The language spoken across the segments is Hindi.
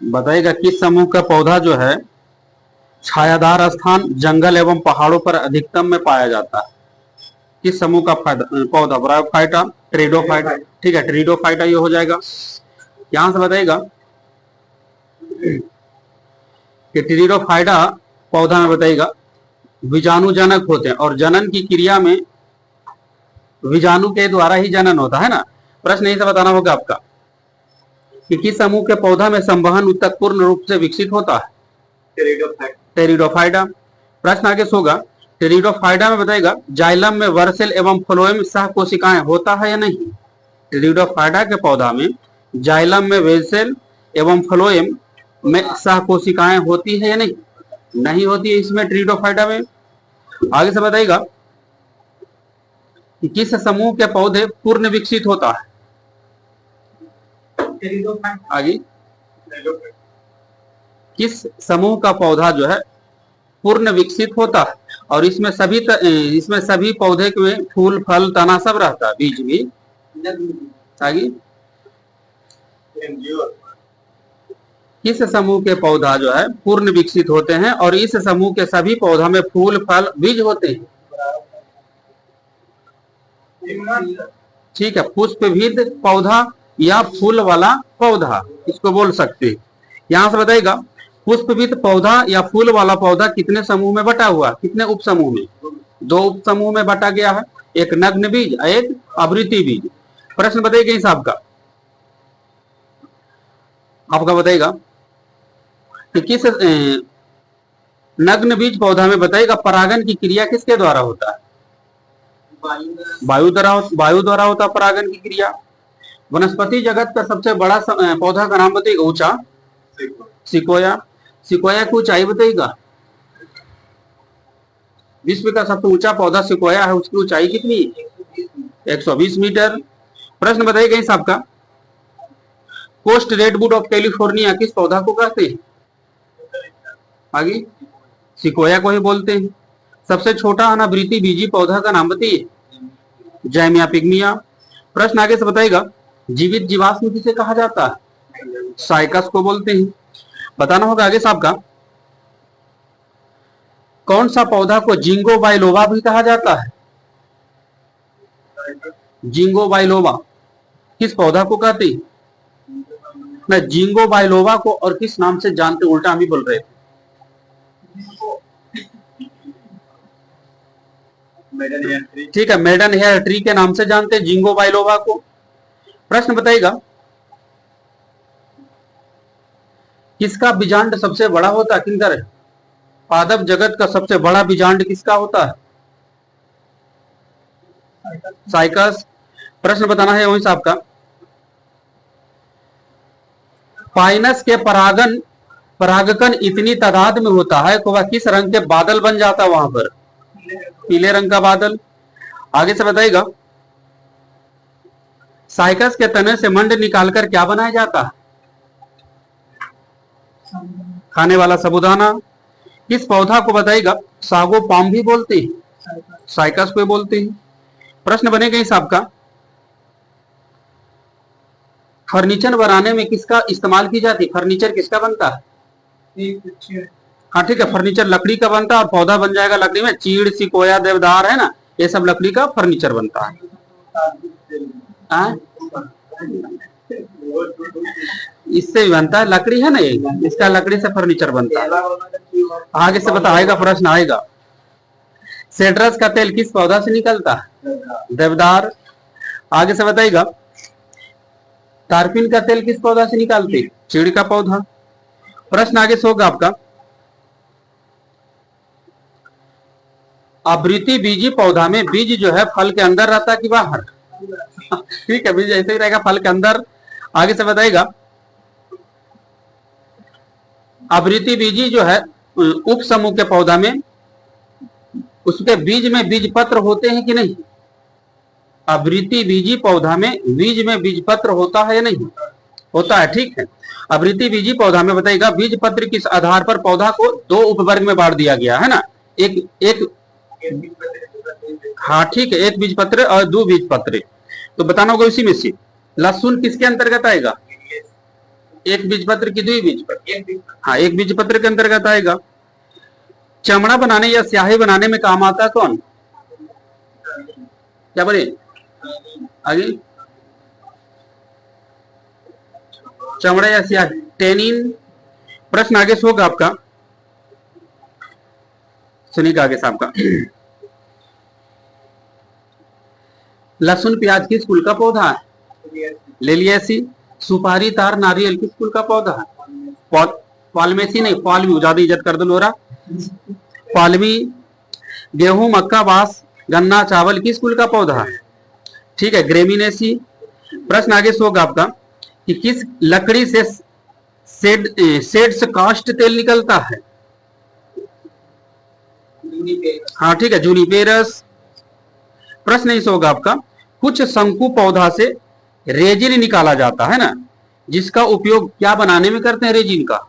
बताइएगा किस समूह का पौधा जो है छायादार स्थान, जंगल एवं पहाड़ों पर अधिकतम में पाया जाता है? किस समूह का पौधा? Bryophyta, pteridophyta. ठीक है, टेरिडोफाइटा ये हो जाएगा। यहां से बताइएगा कि टेरिडोफाइटा पौधा में बताइएगा बीजाणुजनक होते हैं और जनन की क्रिया में बीजाणु के द्वारा ही जनन होता है ना। प्रश्न यही से बताना होगा आपका कि किस समूह के पौधा में संवहन ऊतक पूर्ण रूप से विकसित होता है? टेरिडोफाइटा। प्रश्न आगे होगा टेरिडोफाइटा में बताएगा जाइलम में वर्सेल एवं फ्लोएम सह कोशिकाएं होता है या नहीं? टेरिडोफाइटा के पौधा में जाइलम में वेसेल एवं फ्लोएम में सह कोशिकाएं होती है या नहीं? नहीं होती है इसमें टेरिडोफाइटा में। आगे से बताइएगा कि किस समूह के पौधे पूर्ण विकसित होता है? आगे किस समूह का पौधा जो है पूर्ण विकसित होता है और इसमें सभी पौधे में फूल, फल, तना सब रहता है, बीज भी। आगे किस समूह के पौधा जो है पूर्ण विकसित होते हैं और इस समूह के सभी पौधा में फूल, फल, बीज होते हैं? ठीक है, पुष्पविद पौधा या फूल वाला पौधा इसको बोल सकते हैं। यहां से बताइएगा पुष्पविद पौधा या फूल वाला पौधा कितने समूह में बटा हुआ? कितने उप समूह में? 2 उप समूह में बटा गया है, एक नग्न बीज, एक आवृत्ति बीज। प्रश्न बताइएगा इस आपका बताइएगा कि किस नग्न बीज पौधा में बताइएगा परागन की क्रिया किसके द्वारा होता है? वायु द्वारा होता है परागन की क्रिया। वनस्पति जगत का सबसे बड़ा पौधा का नाम बताइएगा। ऊंचा सिकोया। सिकोया की ऊंचाई बताइएगा। विश्व का सबसे ऊंचा पौधा सिकोया है, उसकी ऊंचाई कितनी? 120 मीटर। प्रश्न बताइएगा इस आपका कोस्ट रेडवुड ऑफ कैलिफोर्निया किस पौधा को कहते हैं? आगे सिकोया को ही बोलते हैं। सबसे छोटा अनावृति बीजी पौधा का नाम बताइए। जैमिया पिग्मिया। प्रश्न आगे से बताइएगा जीवित जीवाश्म किसे कहा जाता है? साइकस को बोलते हैं। बताना होगा आगे साहब का कौन सा पौधा को जिंगो बाइलोबा भी कहा जाता है? जिंगो बाइलोबा किस पौधा को कहते हैं? ना जिंगो बाइलोबा को और किस नाम से जानते? उल्टा हम ही बोल रहे थे। ठीक है, मेडन हेयर ट्री के नाम से जानते हैं जिंगो बाइलोबा को। प्रश्न बताइएगा किसका बीजांड सबसे बड़ा होता है? किंकर पादप जगत का सबसे बड़ा बीजांड किसका होता है? साइकस। प्रश्न बताना है वही साहब का पाइनस के परागकण इतनी तादाद में होता है कि वह किस रंग के बादल बन जाता है? वहां पर पीले रंग का बादल। आगे से बताइएगा साइकस के तने से मंड निकालकर क्या बनाया जाता है? खाने वाला साबूदाना। किस पौधा को बताइएगा सागो पाम भी बोलते हैं? साइकस को बोलते हैं। प्रश्न बनेगा इस आपका फर्नीचर बनाने में किसका इस्तेमाल की जाती है? फर्नीचर किसका बनता है? हाँ ठीक है, फर्नीचर लकड़ी का बनता है और पौधा बन जाएगा लकड़ी में। चीड़, सिकोया, देवदार है ना, ये सब लकड़ी का फर्नीचर बनता है। इससे भी बनता है, लकड़ी है ना ये, इसका लकड़ी से फर्नीचर बनता है। आगे से बताएगा प्रश्न आएगा सेड्रस का तेल किस पौधा से निकलता है? देवदार। आगे से बताइएगा तारपीन का तेल किस पौधा से निकालते? चीड़ का पौधा। प्रश्न आगे से होगा आपका आवृत्ति बीजी पौधा में बीज जो है फल के अंदर रहता है कि बाहर? ठीक है, बीज ऐसे ही रहेगा फल के अंदर। आगे से बताइएगा आवृत्ति बीजी जो है उप समूह के पौधा में उसके बीज में बीज पत्र होते हैं कि नहीं? आवृत्ति बीजी पौधा में बीज पत्र होता है या नहीं? होता है। ठीक है, आवृत्ति बीजी पौधा में बताइएगा बीज पत्र किस आधार पर पौधा को 2 उपवर्ग में बांट दिया गया है ना? एक हाँ ठीक है, एक बीज पत्र और 2 बीज पत्र। तो बताना होगा इसी में से लहसुन किसके अंतर्गत आएगा? एक बीजपत्र की द्विबीजपत्र? हाँ, एक बीजपत्र के अंतर्गत आएगा। चमड़ा बनाने या स्याही बनाने में काम आता है कौन? क्या बोले आगे? चमड़ा या स्याही, टेनिन। प्रश्न आगे से होगा आपका, सुनिएगा आगे साहब का। लहसुन प्याज किस कुल का पौधा है? लेलिएसी। सुपारी तार नारियल किस कुल का पौधा है? पालमेसी नहीं, पालवी, ज्यादा इज्जत कर दो लोरा। पालवी। गेहूं, मक्का, बांस, गन्ना, चावल किस कुल का पौधा है? ठीक है, ग्रेमिनेसी। प्रश्न आगे से होगा आपका कि किस लकड़ी से सेड्स कास्ट तेल निकलता है? हाँ ठीक है, जूनिपेरस। प्रश्न इस होगा आपका, कुछ शंकु पौधा से रेजिन निकाला जाता है ना, जिसका उपयोग क्या बनाने में करते हैं? रेजिन का।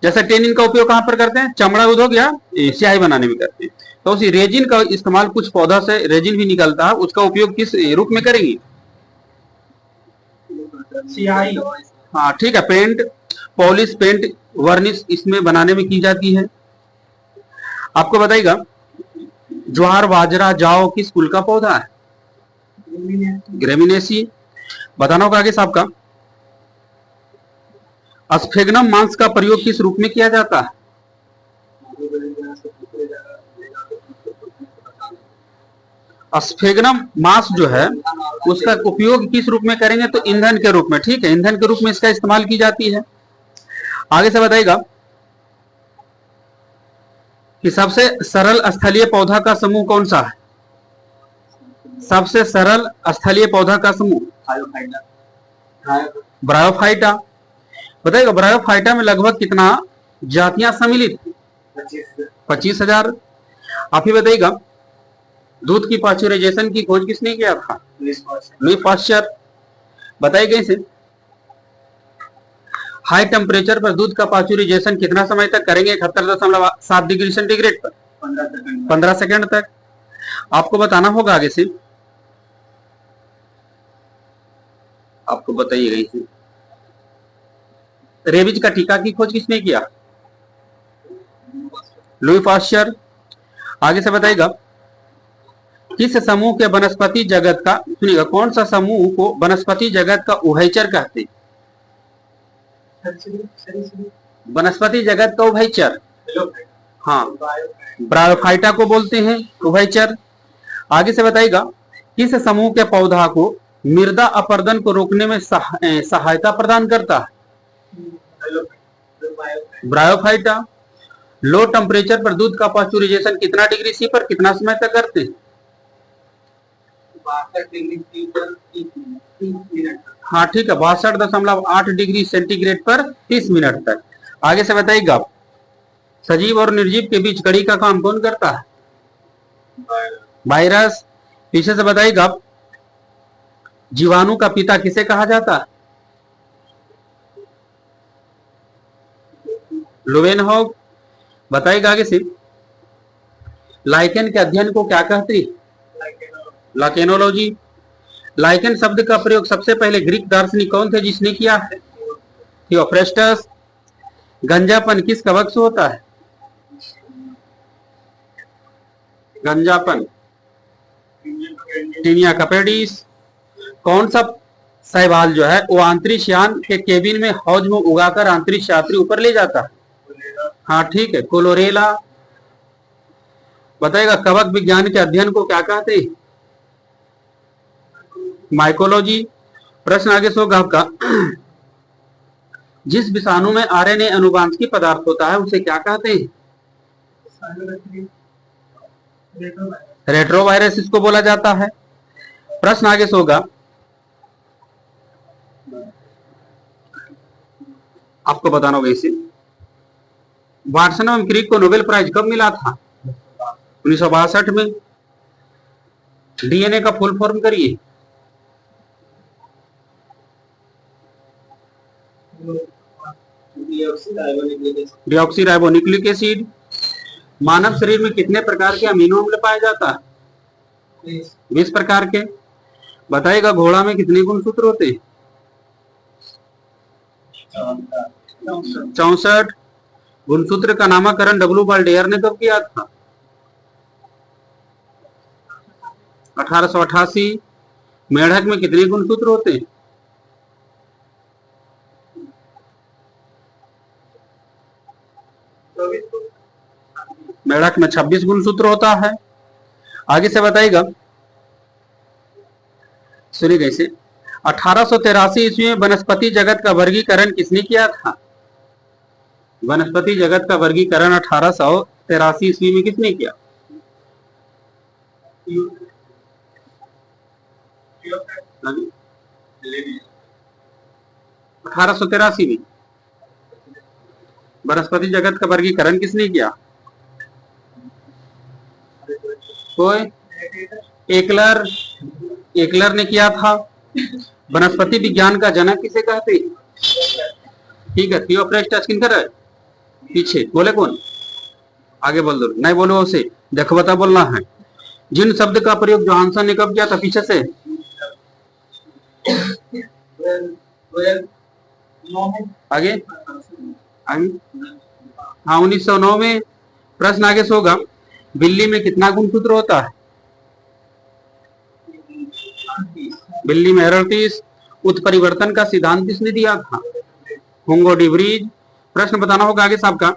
जैसे टेनिन का उपयोग कहां पर करते हैं? चमड़ा उद्योग या स्याही बनाने में करते हैं। तो उसी रेजिन का इस्तेमाल, कुछ पौधा से रेजिन भी निकलता है, उसका उपयोग किस रूप में करेंगे? स्याही। हाँ ठीक है, पेंट, पॉलिश, पेंट, वर्निश इसमें बनाने में की जाती है। आपको बताइएगा, ज्वार, बाजरा, जौ किस कुल का पौधा है? ग्रेमिनेसी। बताना होगा आगे साहब का, स्फेग्नम मांस का प्रयोग किस रूप में किया जाता है? स्फेग्नम मांस जो है उसका उपयोग किस रूप में करेंगे? तो ईंधन के रूप में। ठीक है, ईंधन के रूप में इसका इस्तेमाल की जाती है। आगे से बताइएगा कि सबसे सरल स्थलीय पौधा का समूह कौन सा है? सबसे सरल स्थलीय पौधा का समूह ब्रायोफाइटा। बताइएगा, ब्रायोफाइटा में लगभग कितना जातियां सम्मिलित? 25,000। आप ही बताइएगा, दूध की पाश्चराइजेशन की खोज किसने किया था? Louis Pasteur. बताइए कैसे? हाई टेम्परेचर पर दूध का पाश्चराइजेशन कितना समय तक करेंगे? 71.7 डिग्री सेंटीग्रेड पर 15 सेकंड तक। आपको बताना होगा आगे से, आपको बताइएगा इसे, रेबीज का टीका की खोज किसने किया? Louis Pasteur. आगे से बताइएगा, किस समूह के वनस्पति जगत का, सुनिएगा, कौन सा समूह को वनस्पति जगत का उभयचर कहते हैं? वनस्पति जगत का उभयचर, हाँ, ब्रायोफाइटा को बोलते हैं उभयचर। आगे से बताइएगा, किस समूह के पौधा को मृदा अपरदन को रोकने में सहायता प्रदान करता है? ब्रायोफाइटा। लो टेम्परेचर पर दूध का पाश्चराइजेशन कितना डिग्री सी पर कितना समय तक करते हैं? 62 हाँ ठीक है, 62.8 डिग्री सेंटीग्रेड पर 30 मिनट तक। आगे से बताइएगा, सजीव और निर्जीव के बीच कड़ी का काम कौन करता है? वायरस। पीछे से बताइएगा, जीवाणु का पिता किसे कहा जाता है? लुवेनहॉग। बताइएगा आगे से, लाइकेन के अध्ययन को क्या कहते हैं? लाकेनोलॉजी। लाइकेन शब्द का प्रयोग सबसे पहले ग्रीक दार्शनिक कौन थे जिसने किया है? थियोफ्रेस्टस। गंजापन किस कवक से होता है? गंजापन टीनिया कपेडिस। कौन सा शैवाल जो है वो अंतरिक्ष यान के केबिन में हौज में उगाकर अंतरिक्ष यात्री ऊपर ले जाता है? हाँ ठीक है, कोलोरेला। बताइएगा, कवक विज्ञान के अध्ययन को क्या कहते हैं? माइकोलॉजी। प्रश्न आगे से होगा आपका, जिस विषाणु में आरएनए अनुवांशिक पदार्थ होता है उसे क्या कहते हैं? रेट्रोवायरस इसको बोला जाता है। प्रश्न आगे से होगा, आपको बताना होगा इसे, वाटसन एवं क्रिक को नोबेल प्राइज कब मिला था? 1962 में। डीएनए का फुल फॉर्म करिए। Deoxyribonucleic acid. मानव शरीर में कितने प्रकार के अमीनो अम्ल पाए जाता है? 20 प्रकार के। बताएगा घोड़ा में कितने गुणसूत्र होते हैं? 64। गुणसूत्र का नामकरण डब्ल्यू बाल्डेयर ने कब किया था? 1888। मेढक में कितने गुणसूत्र होते हैं? मेढक में 26 गुणसूत्र होता है। आगे से बताइएगा, सुनिए कैसे। 1883 ईस्वी में वनस्पति जगत का वर्गीकरण किसने किया था? वनस्पति जगत का वर्गीकरण 1883 ईस्वी में किसने किया? 1883 में वनस्पति जगत का वर्गीकरण किसने किया? कोई? एकलर। एकलर ने किया था। वनस्पति विज्ञान का जनक किसे कहते? ठीक है, थियोफ्रेस्ट किन कर पीछे बोले कौन? आगे बोल दो, नहीं बोलो उसे, देखो बता बोलना है। जिन शब्द का प्रयोग जोहानसन ने कब किया था? पीछे से आगे आगे। हाँ, 1909 में। प्रश्न आगे से होगा, बिल्ली में कितना गुणसूत्र होता है? बिल्ली में 38। उत्परिवर्तन का सिद्धांत किसने दिया था? हुंगो डी व्रीज। प्रश्न बताना होगा आगे साहब का,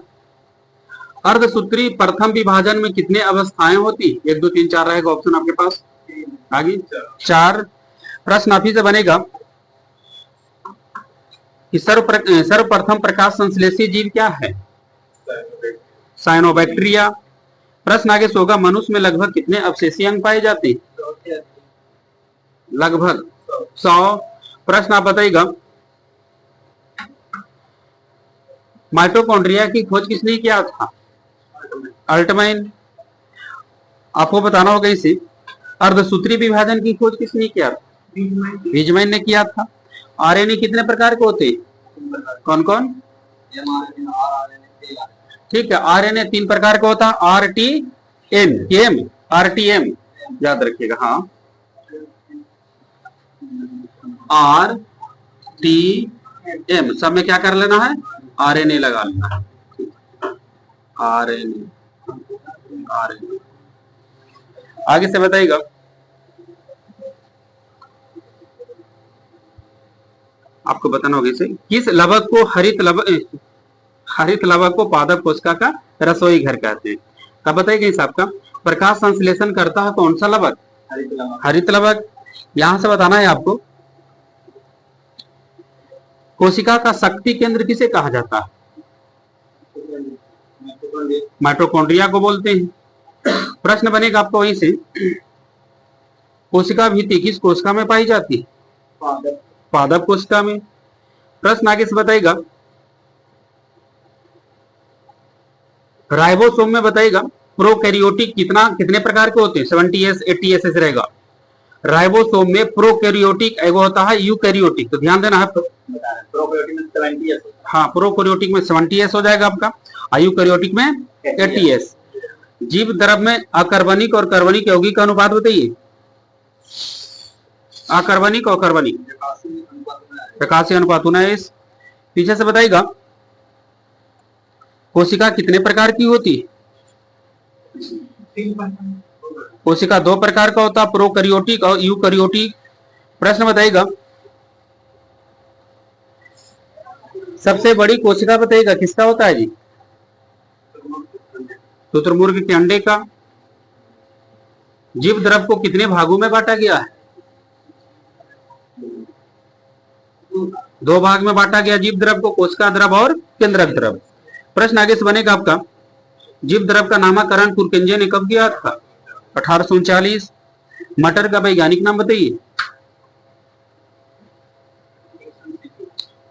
अर्धसूत्री प्रथम विभाजन में कितने अवस्थाएं होती? 1 2 3 4 रहेगा ऑप्शन आपके पास। आगे 4। प्रश्न आप ही से बनेगा कि सर्वप्रथम प्रकाश संश्लेषी जीव क्या है? साइनोबैक्टीरिया। प्रश्न आगे से होगा, मनुष्य में लगभग कितने अवशेषीय अंग पाए जाते? लगभग 100। प्रश्न आप बताइएगा, माइटोकॉन्ड्रिया की खोज किसने किया था? अल्टमैन। आपको बताना होगा इसे, अर्धसूत्री विभाजन की खोज किसने किया था? वीजमैन ने किया था। आरएनए कितने प्रकार के होते? कौन कौन? ठीक है, आरएनए 3 प्रकार का होता है, आरटीएम, आरटीएम याद रखिएगा। हाँ, आरटीएम सब में क्या कर लेना है? आरएनए लगा लेना है। RNA RNA. आगे से बताइएगा, आपको बताना होगा इसे, किस लवक को हरित लवक को पादप कोशिका का रसोई घर कहते हैं? अब बताइएगा इस आपका, प्रकाश संश्लेषण करता है कौन सा लवक? हरित लवक। यहां से बताना है आपको, कोशिका का शक्ति केंद्र किसे कहा जाता है? माइटोकॉन्ड्रिया को बोलते हैं। प्रश्न बनेगा आपको वहीं से, कोशिका भित्ति किस कोशिका में पाई जाती है? पादप कोशिका में। प्रश्न आगे से बताएगा, राइबोसोम में बताएगा प्रोकैरियोटिक कितने प्रकार के होते हैं? 70s 80s ऐसे रहेगा। राइबोसोम में प्रोकैरियोटिक एगो होता है यूकैरियोटिक, तो ध्यान देना है। प्रोकैरियोटिक में 70s। हाँ, प्रोकैरियोटिक में 70s हो जाएगा आपका, यूकैरियोटिक में 80s। जीव द्रव में अकर्बनिक और कार्बनिक यौगिक का अनुपात बताइए। अकर्बनिक और कार्बनिक प्रकाशीय अनुपात 19। पीछे से बताइएगा, कोशिका कितने प्रकार की होती है? कोशिका 2 प्रकार का होता है, प्रोकैरियोटिक और यूकैरियोटिक। प्रश्न बताइएगा, सबसे बड़ी कोशिका बताइएगा किसका होता है जी? शुतुरमुर्ग के अंडे का। जीव द्रव को कितने भागों में बांटा गया है? 2 भाग में बांटा गया जीव द्रव को, कोशिका द्रव और केंद्रक द्रव। प्रश्न आगे से बनेगा आपका, जीव द्रव का नामकरण पुरकेंजे ने कब किया था? 1839। मटर का वैज्ञानिक नाम बताइए।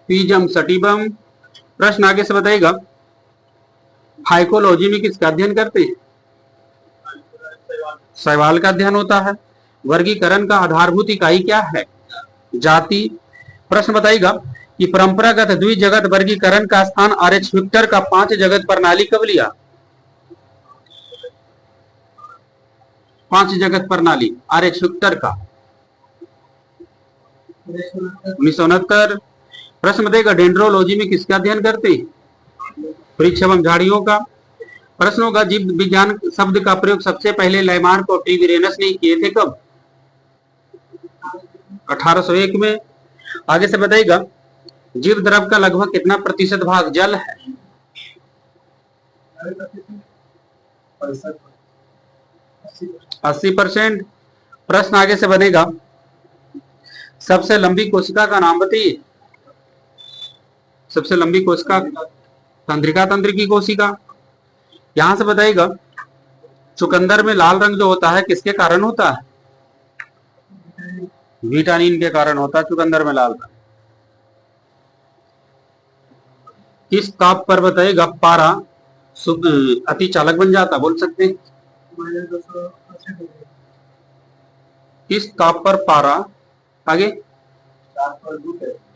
पीजम सटिबम। प्रश्न आगे से बताइएगा, फाइकोलॉजी में किसका अध्ययन करते हैं? शैवाल का अध्ययन होता है। वर्गीकरण का आधारभूत इकाई क्या है? जाति। प्रश्न बताइएगा कि परंपरागत द्विजगत वर्गीकरण का स्थान आरएच विक्टर का 5 जगत प्रणाली कब लिया? 5 जगत प्रणाली आरएच विक्टर का। 1969। प्रश्न बताइएगा डेंड्रोलॉजी में किसका अध्ययन करते हैं? वृक्ष एवं झाड़ियों का। प्रश्न होगा जीव विज्ञान शब्द का प्रयोग सबसे पहले लैमार्क और टिविरेनस ने किए थे कब? 1801 में। आगे से बताइएगा जीव द्रव का लगभग कितना प्रतिशत भाग जल है? 80%। प्रश्न आगे से बनेगा सबसे लंबी कोशिका का नाम बताइए। सबसे लंबी कोशिका तंत्रिका तंत्र की कोशिका। यहां से बताइएगा चुकंदर में लाल रंग जो होता है किसके कारण होता है? विटामिन के कारण होता है चुकंदर में लाल रंग। किस ताप पर बताइएगा पारा अति चालक बन जाता? बोल सकते हैं किस ताप पर पारा? आगे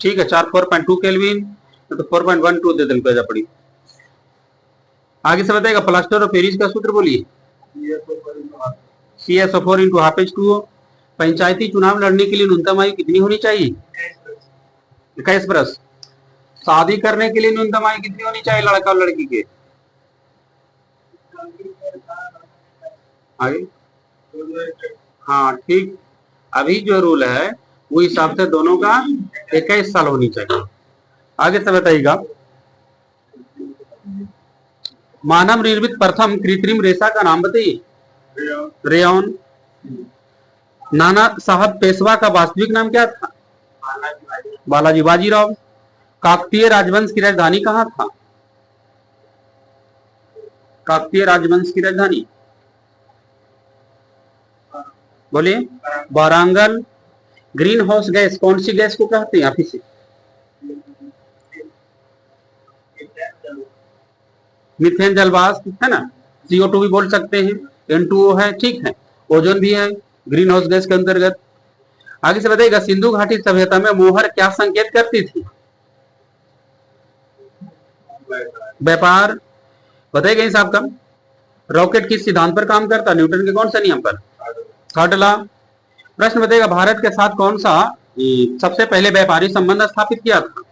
ठीक है 4.2 केल्विन तो 4.12 दे दिल पड़ी। आगे से बताएगा प्लास्टर ऑफ पेरिस का सूत्र बोलिए। CSO4 into half H2O। पंचायती चुनाव लड़ने के लिए न्यूनतम आयु कितनी होनी चाहिए? 21 वर्ष। शादी करने के लिए न्यूनतम आयु कितनी होनी चाहिए लड़का और लड़की के? आगे हाँ ठीक। अभी जो रूल है वो हिसाब से दोनों का 21 साल होनी चाहिए। आगे से बताइएगा मानव निर्मित प्रथम कृत्रिम रेशा का नाम बताइए। रेयॉन। नाना साहब पेशवा का वास्तविक नाम क्या था? बालाजी बाजीराव। काकतीय राजवंश की राजधानी कहाँ था? काकतीय राजवंश की राजधानी बोलिए वारंगल। ग्रीन हाउस गैस कौन सी गैस को कहते हैं? ऑफिस मीथेन जलवाष्प है ना, CO2 भी बोल सकते हैं, N2O है, ठीक है, ओजोन भी है ग्रीन हाउस गैस के अंतर्गत। आगे से बताइएगा सिंधु घाटी सभ्यता में मोहर क्या संकेत करती थी? व्यापार। बताइएगा इस आपका रॉकेट किस सिद्धांत पर काम करता? न्यूटन के कौन सा नियम पर? Third law. प्रश्न बताइएगा भारत के साथ कौन सा सबसे पहले व्यापारी संबंध स्थापित किया था?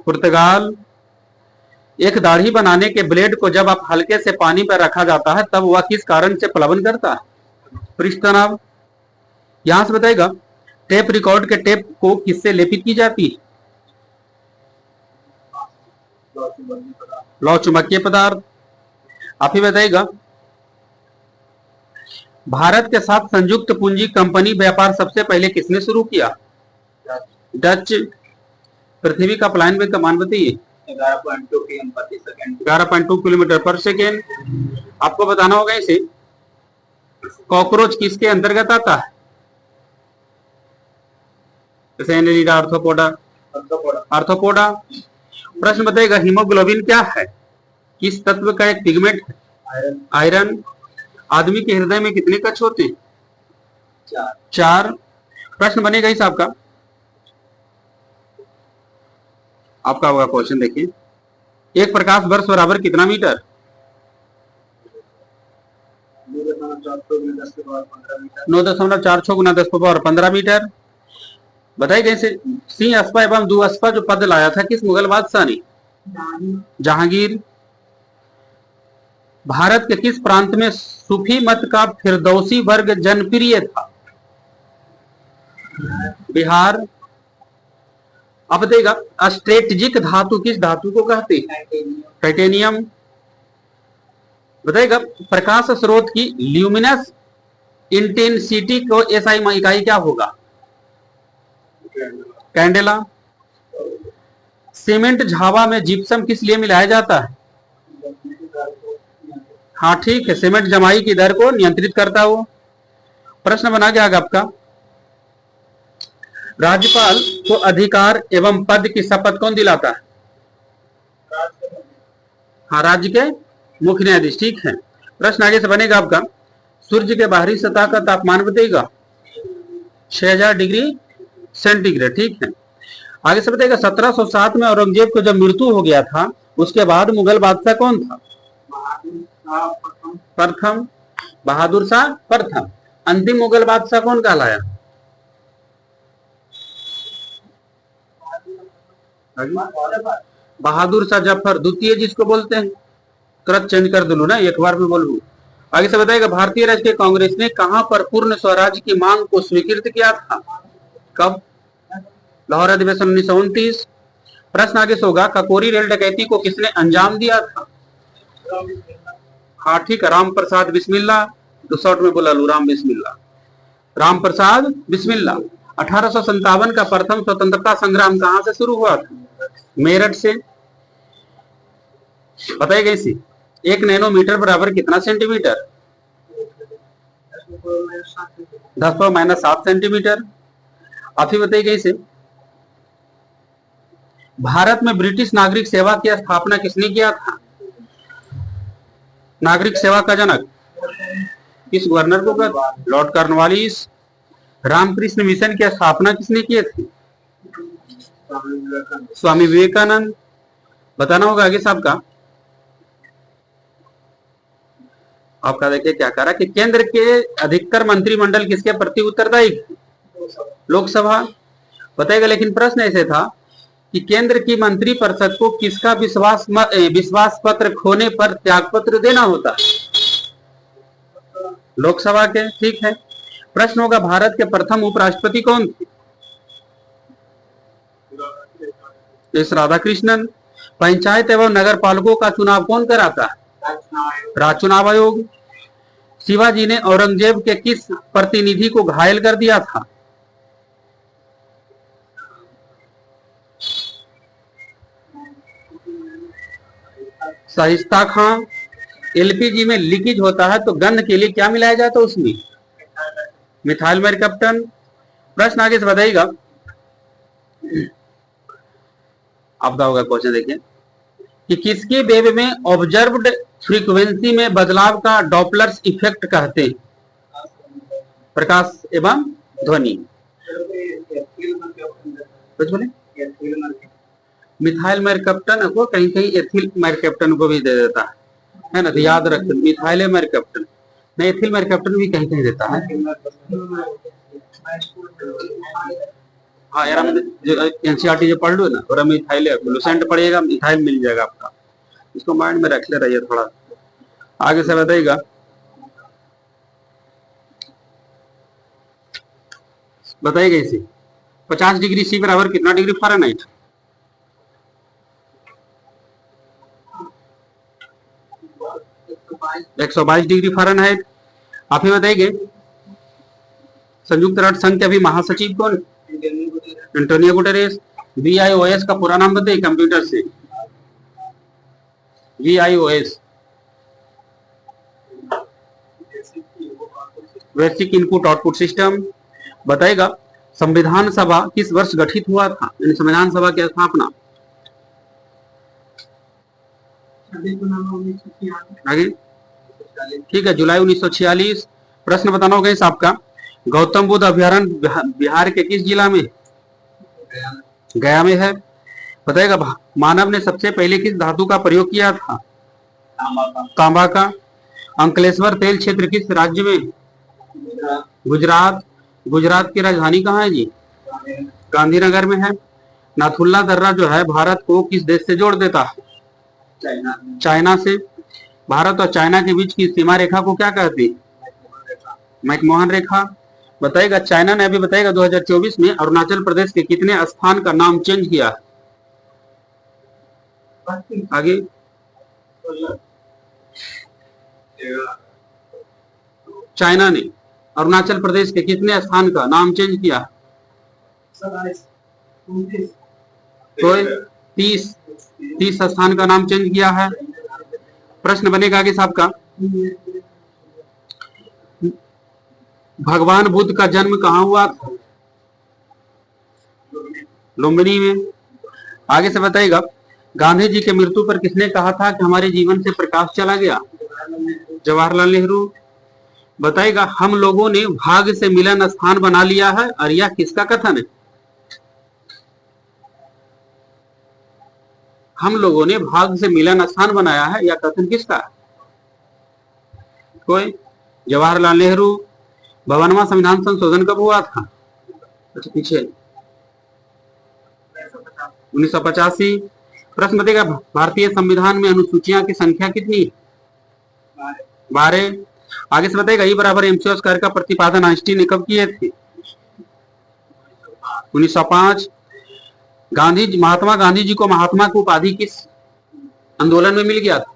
पुर्तगाल। एक दाढ़ी बनाने के ब्लेड को जब आप हल्के से पानी पर रखा जाता है तब वह किस कारण से प्लवन करता है? पृष्ठ तनाव। यहां से बताइएगा टेप रिकॉर्ड के टेप को किससे लेपित की जाती है? लौह चुंबकीय पदार्थ। आप ही बताइएगा भारत के साथ संयुक्त पूंजी कंपनी व्यापार सबसे पहले किसने शुरू किया? डच। पृथ्वी का प्लान में कमान बताइए। 11.2 किलोमीटर पर सेकेंड। आपको बताना होगा इसे कॉकरोच किसके अंतर्गत आता है? आर्थ्रोपोडा। आर्थ्रोपोडा। प्रश्न बताइएगा हीमोग्लोबिन क्या है? किस तत्व का एक पिगमेंट है? आयरन। आदमी के हृदय में कितने कक्ष होते हैं? 4। प्रश्न बनेगा इस आपका होगा क्वेश्चन देखिए एक प्रकाश वर्ष बराबर कितना मीटर? 9.46 गुना 10⁻15 मीटर। बताइए कैसे सिंह अस्पा एवं दुअस्पा जो पद लाया था किस मुगल बादशाह ने? जहांगीर। भारत के किस प्रांत में सूफी मत का फिरदौसी वर्ग जनप्रिय था? बिहार। अब बताइएगा स्ट्रेटजिक धातु किस धातु को कहते हैं? टाइटेनियम। बताइएगा प्रकाश स्रोत की ल्यूमिनस इंटेंसिटी को SI इकाई क्या होगा? कैंडेला। सीमेंट झावा में जिप्सम किस लिए मिलाया जाता है? हाँ ठीक है सीमेंट जमाई की दर को नियंत्रित करता हो। प्रश्न बना गया आपका राज्यपाल को अधिकार एवं पद की शपथ कौन दिलाता है? हाँ राज्य के मुख्य न्यायाधीश, ठीक है। प्रश्न आगे से बनेगा आपका सूर्य के बाहरी सतह का तापमान बताइएगा 6000 डिग्री सेंटीग्रेड, ठीक है। आगे से बताइएगा 1707 में औरंगजेब को जब मृत्यु हो गया था उसके बाद मुगल बादशाह कौन था? प्रथम। बहादुर शाह प्रथम। अंतिम मुगल बादशाह कौन कहलाया? बहादुर शाह जफर द्वितीय जिसको बोलते हैं। तुरंत चेंज कर दूं ना, एक बार में बोलूं। आगे से बताएगा, भारतीय राष्ट्रीय कांग्रेस ने कहां पर पूर्ण स्वराज की मांग को स्वीकृत किया था? कब? लाहौर अधिवेशन 1929। प्रश्न आगे से होगा, ककोरी रेल डकैती को किसने अंजाम दिया था? हाँ ठीक है, राम प्रसाद बिस्मिल्ला। तो शॉर्ट में बोला लू, राम बिस्मिल्ला, राम प्रसाद बिस्मिल्ला। 1857 का प्रथम स्वतंत्रता संग्राम कहां से शुरू हुआ था? मेरठ से। बताइए इसी, 1 नैनोमीटर बराबर कितना सेंटीमीटर? 10⁻⁷ सेंटीमीटर। आप ही बताइए इसे, भारत में ब्रिटिश नागरिक सेवा की स्थापना किसने किया था? नागरिक सेवा का जनक किस गवर्नर को? Lord Cornwallis. रामकृष्ण मिशन की स्थापना किसने की थी? स्वामी विवेकानंद। बताना होगा आगे साहब का। आपका देखिए क्या कह रहा है कि केंद्र के अधिकतर मंत्रिमंडल किसके प्रति उत्तरदायी? लोकसभा। बताएगा, लेकिन प्रश्न ऐसे था कि केंद्र की मंत्रिपरिषद को किसका विश्वास पत्र खोने पर त्यागपत्र देना होता है? लोकसभा के। ठीक है। प्रश्न होगा, भारत के प्रथम उपराष्ट्रपति कौन थे? एस राधाकृष्णन। पंचायत एवं नगर पालिकों का चुनाव कौन कराता है? राज्य चुनाव आयोग। शिवाजी ने औरंगजेब के किस प्रतिनिधि को घायल कर दिया था? शाइस्ता खां। एलपीजी में लीकेज होता है तो गंध के लिए क्या मिलाया जाता है उसमें? मिथाइल मेरकैप्टन। प्रश्न आगे से बताइएगा, आपका होगा क्वेश्चन देखिए कि किसके वेव में ऑब्जर्व्ड फ्रीक्वेंसी में बदलाव का डॉपलर्स इफेक्ट कहते हैं? प्रकाश एवं ध्वनि। कुछ बोले? मिथाइल मेरकैप्टन को कहीं कहीं एथिल मेरकैप्टन को भी दे देता है ना, तो याद रखें मिथाइल मेरकैप्टन नहीं, एथिल मेरकैप्टन भी कहीं कहीं देता है। हाँ यार, एनसीईआरटी जो पढ़ लो ना, और मिथाइल लुसेंट पढ़िएगा, मिथाइल मिल जाएगा आपका, इसको माइंड में रख ले रहिए थोड़ा। आगे से बताइएगा, बताइएगा इसे, 50 डिग्री सी बराबर कितना डिग्री फ़ारेनहाइट? 122 degree Fahrenheit. आप ही बताइए, संयुक्त राष्ट्र संघ के अभी महासचिव कौन? Antonio Guterres. VIOS का पूरा नाम बताइए कंप्यूटर से। VIOS basic input output system. बताएगा, संविधान सभा किस वर्ष गठित हुआ था? संविधान सभा की स्थापना आगे ठीक है, जुलाई 1946। प्रश्न बताना होगा इस आपका, गौतम बुद्ध अभ्यारण्य बिहार के किस जिला में? गया में है। बताएगा, मानव ने सबसे पहले किस धातु का प्रयोग किया था? तांबा का। अंकलेश्वर तेल क्षेत्र किस राज्य में? गुजरात। गुजरात की राजधानी कहाँ है जी? गांधीनगर में है। नाथुल्ला दर्रा जो है भारत को किस देश से जोड़ देता है? चाइना से। भारत और चाइना के बीच की सीमा रेखा को क्या कहते हैं? मैकमोहन रेखा। बताएगा, चाइना ने अभी बताएगा 2024 में अरुणाचल प्रदेश के कितने स्थान का नाम चेंज किया? आगे चाइना ने अरुणाचल प्रदेश के कितने स्थान का नाम चेंज किया? तो 30 स्थान का नाम चेंज किया है। प्रश्न बनेगा आगे साहब का, भगवान बुद्ध का जन्म कहाँ हुआ था? लुम्बिनी में। आगे से बताइएगा, गांधी जी के मृत्यु पर किसने कहा था कि हमारे जीवन से प्रकाश चला गया? जवाहरलाल नेहरू। बताइएगा, हम लोगों ने भाग्य से मिलन स्थान बना लिया है, और यह किसका कथन है? हम लोगों ने भाग्य से मिलन स्थान बनाया है, यह कथन किसका? कोई? जवाहरलाल नेहरू। 52वां संविधान संशोधन कब हुआ था? अच्छा पीछे 1985। प्रश्न बताइएगा भारतीय संविधान में अनुसूचियां की संख्या कितनी? 12। आगे से बताइएगा ई बराबर एमसीओ स्क्वायर का प्रतिपादन आइंस्टीन ने कब किए थे? 1905। महात्मा गांधी जी को महात्मा की उपाधि किस आंदोलन में मिल गया था?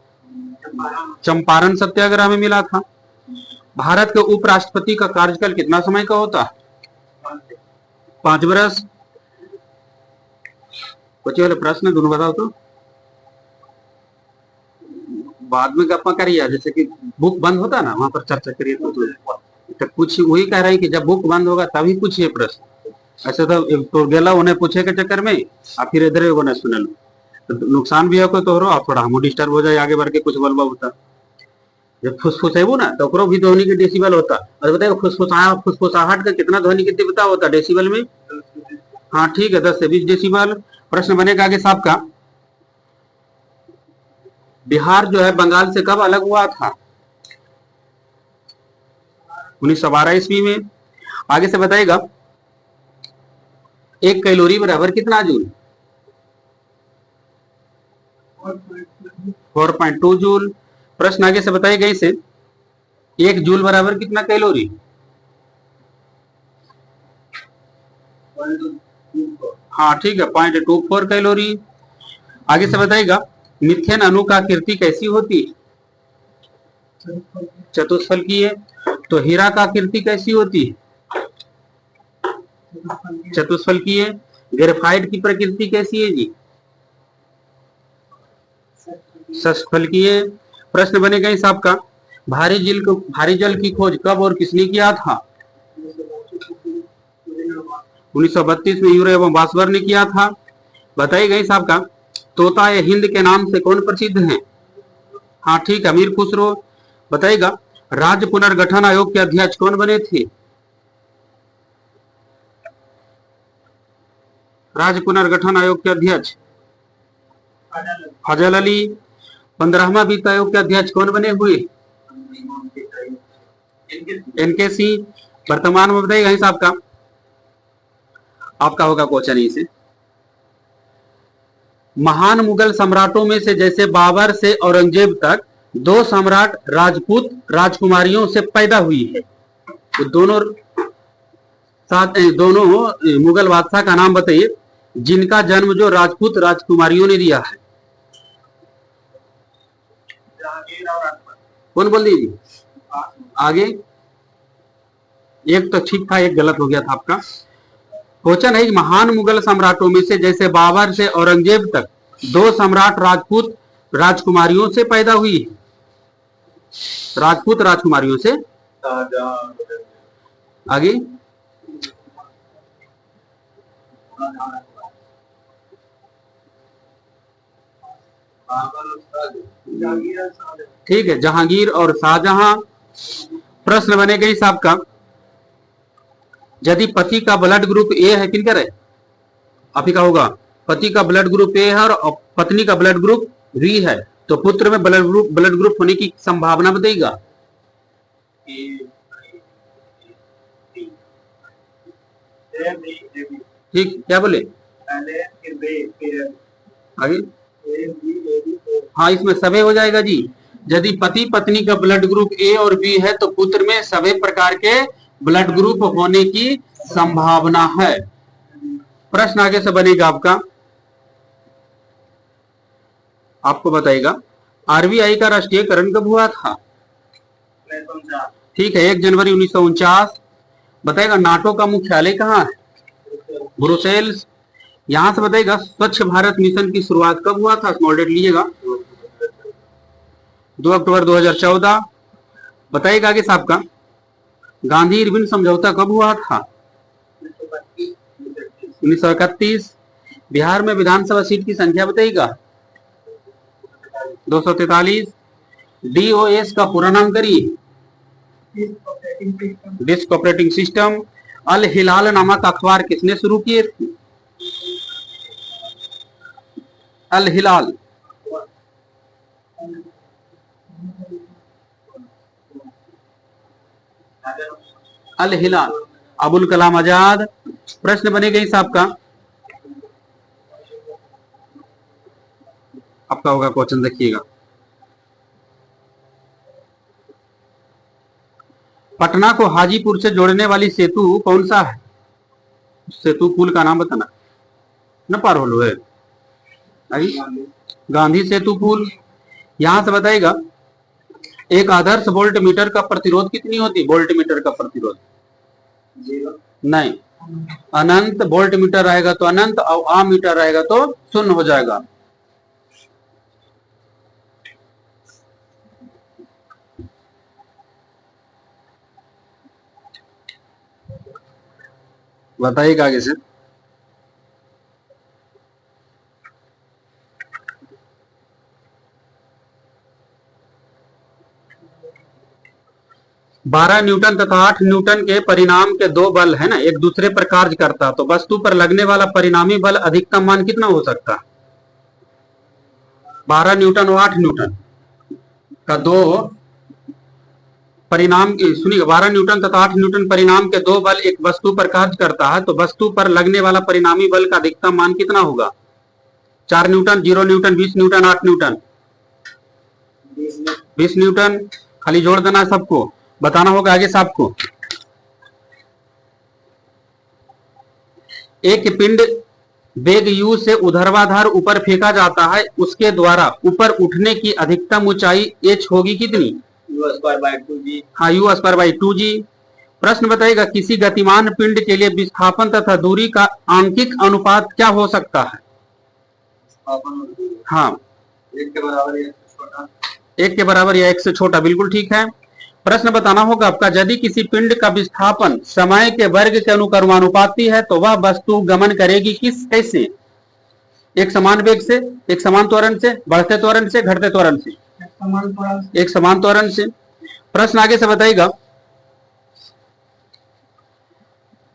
चंपारण सत्याग्रह में मिला था। भारत के उपराष्ट्रपति का कार्यकाल कितना समय का होता है? 5 वर्ष। बच्चे वाले प्रश्न दोनों बताओ तो बाद में गप्पा करिए, जैसे कि बुक बंद होता ना वहां पर चर्चा करिए तो कुछ वही कह रहे हैं कि जब बुक बंद होगा तभी पूछिए प्रश्न। ऐसे तो गेला उन्हें पूछे के चक्कर में आप फिर इधर उन्हें सुने लो तो नुकसान भी है तो आप थोड़ा हम डिस्टर्ब हो जाए आगे बढ़ के कुछ बोलबा होता। जब फुसफुसेबू ना तो ओकरो भी ध्वनि के डेसिबल होता। और बताइए फुसफुसाहट का कितना ध्वनि की तीव्रता होता डेसिबल में? हाँ ठीक है 10 से 20 डेसिबल। प्रश्न बनेगा आगे साहब का, बिहार जो है बंगाल से कब अलग हुआ था? 1912 ईस्वी में। आगे से बताइएगा 1 कैलोरी बराबर कितना जूल? 4.2 जूल। प्रश्न आगे से बताइएगा इसे 1 जूल बराबर कितना कैलोरी? हाँ ठीक है 0.24 कैलोरी। आगे से बताइएगा मिथेन अणु का आकृति कैसी होती है? चतुष्फलकीय। तो हीरा का आकृति कैसी होती है? चतुष्फलकीय। ग्रेफाइट की प्रकृति कैसी है जी? षटफलकीय। प्रश्न बनेगा इस आपका भारी जल की खोज कब और किसने किया था? 1932 में यूरो एवं बासवर ने किया था। बताइएगा इस आपका तोता ए हिंद के नाम से कौन प्रसिद्ध है? हाँ ठीक है अमीर खुसरो। बताइएगा राज्य पुनर्गठन आयोग के अध्यक्ष कौन बने थे? राज्य पुनर्गठन आयोग के अध्यक्ष फजल अली। 15वां वित्त आयोग के अध्यक्ष कौन बने हुए? एनके सिंह। वर्तमान में बताइएगा इस आपका होगा क्वेश्चन इसे, महान मुगल सम्राटों में से जैसे बाबर से औरंगजेब तक 2 सम्राट राजपूत राजकुमारियों से पैदा हुई है, तो दोनों मुगल बादशाह का नाम बताइए जिनका जन्म जो राजपूत राजकुमारियों ने दिया है। कौन बोल दीजिए आगे? एक तो ठीक था एक गलत हो गया था आपका। क्वेश्चन है महान मुगल सम्राटों में से जैसे बाबर से औरंगजेब तक 2 सम्राट राजपूत राजकुमारियों से पैदा हुई है। राजपूत राजकुमारियों से। आगे ठीक है जहांगीर और शाहजहां। प्रश्न बनेगा इस आपका यदि पति का ब्लड ग्रुप ए है किनका है? आप ही का होगा पति का ब्लड ग्रुप ए है और पत्नी का ब्लड ग्रुप बी है तो पुत्र में ब्लड ग्रुप होने की संभावना बताइएगा। ठीक क्या बोले आगे? हाँ इसमें सभी हो जाएगा जी। यदि पति पत्नी का ब्लड ग्रुप ए और बी है तो पुत्र में सभी प्रकार के ब्लड ग्रुप होने की संभावना है। प्रश्न आगे से बनेगा आपको बताएगा आरबीआई का राष्ट्रीयकरण कब हुआ था? ठीक है 1 जनवरी 1949। बताएगा नाटो का मुख्यालय कहाँ है? ब्रुसेल्स। यहां से बताएगा स्वच्छ भारत मिशन की शुरुआत कब हुआ था? स्मॉल डेट लीजिएगा 2 अक्टूबर 2014। बताइएगा आगे साहब का गांधी इरविन समझौता कब हुआ था? 1931। बिहार में विधानसभा सीट की संख्या बताइएगा 243। डीओएस का पूरा नाम करिए डिस्क ऑपरेटिंग सिस्टम। अल हिलाल नामक अखबार किसने शुरू किए थे? अल हिलाल। अल हिलाल, अबुल कलाम आजाद। प्रश्न बनेगा इस आपका होगा क्वेश्चन, देखिएगा। पटना को हाजीपुर से जोड़ने वाली सेतु कौन सा है? सेतु पुल का नाम बताना। न पार होलो है गांधी सेतु पुल। यहां से बताएगा एक आदर्श वोल्ट मीटर का प्रतिरोध कितनी होती है? वोल्ट मीटर का प्रतिरोध नहीं, अनंत। वोल्ट मीटर रहेगा तो अनंत, और आ मीटर रहेगा तो शून्य हो जाएगा। बताइएगा आगे से। बारह न्यूटन तथा 8 न्यूटन के परिणाम के दो बल है ना, एक दूसरे पर कार्य करता, तो वस्तु पर लगने वाला परिणामी बल अधिकतम मान कितना हो सकता है? 12 न्यूटन और 8 न्यूटन का दो परिणाम, सुनिए, 12 न्यूटन तथा 8 न्यूटन परिणाम के दो बल एक वस्तु पर कार्य करता है, तो वस्तु पर लगने वाला परिणामी बल का अधिकतम मान कितना होगा? 4 Newton, 0 Newton, 20 Newton, 8 Newton? 20 Newton. खाली जोड़ देना है, सबको बताना होगा आगे से आपको। एक पिंड वेग u से ऊर्ध्वाधर ऊपर फेंका जाता है, उसके द्वारा ऊपर उठने की अधिकतम ऊंचाई h होगी कितनी? u²/2g। हाँ, u²/2g। प्रश्न बताइएगा किसी गतिमान पिंड के लिए विस्थापन तथा दूरी का आंकिक अनुपात क्या हो सकता है? हाँ, 1 के बराबर या 1 से छोटा। 1 के बराबर या 1 से छोटा, बिल्कुल ठीक है। प्रश्न बताना होगा आपका, यदि किसी पिंड का विस्थापन समय के वर्ग के अनुक्रमानुपाती है तो वह वस्तु गमन करेगी कैसे? एक समान वेग से, एक समान त्वरण से, बढ़ते त्वरण से, घटते त्वरण से? एक समान त्वरण से। प्रश्न आगे से बताइएगा,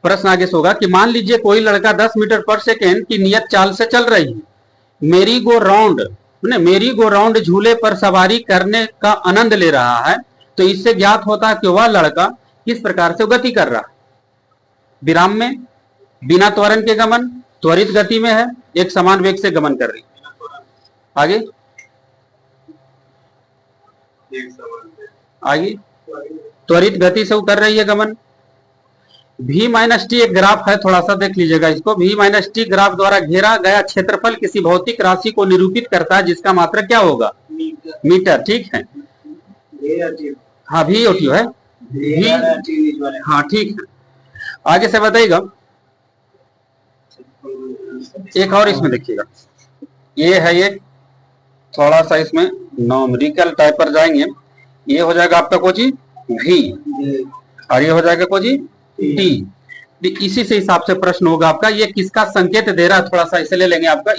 प्रश्न आगे से होगा कि मान लीजिए कोई लड़का 10 मीटर पर सेकेंड की नियत चाल से चल रही है, मेरी गो राउंड झूले पर सवारी करने का आनंद ले रहा है, तो इससे ज्ञात होता है कि वह लड़का किस प्रकार से गति कर रहा है? विराम में, बिना त्वरण के गमन, त्वरित गति में है, एक समान वेग से गमन कर रही। आगे आगे त्वरित गति से कर रही है गमन। v-t एक ग्राफ है, थोड़ा सा देख लीजिएगा इसको। v-t ग्राफ द्वारा घेरा गया क्षेत्रफल किसी भौतिक राशि को निरूपित करता है जिसका मात्रक क्या होगा? मीटर। ठीक है, हाँ v/t है, हाँ ठीक है। आगे से बताइएगा, एक और इसमें देखिएगा, ये है एक थोड़ा सा इसमें नॉमरिकल टाइप पर जाएंगे। ये हो जाएगा आपका कोची v, और ये हो जाएगा कोची t। इसी से हिसाब से प्रश्न होगा आपका, ये किसका संकेत दे रहा है, थोड़ा सा इसे ले लेंगे आपका,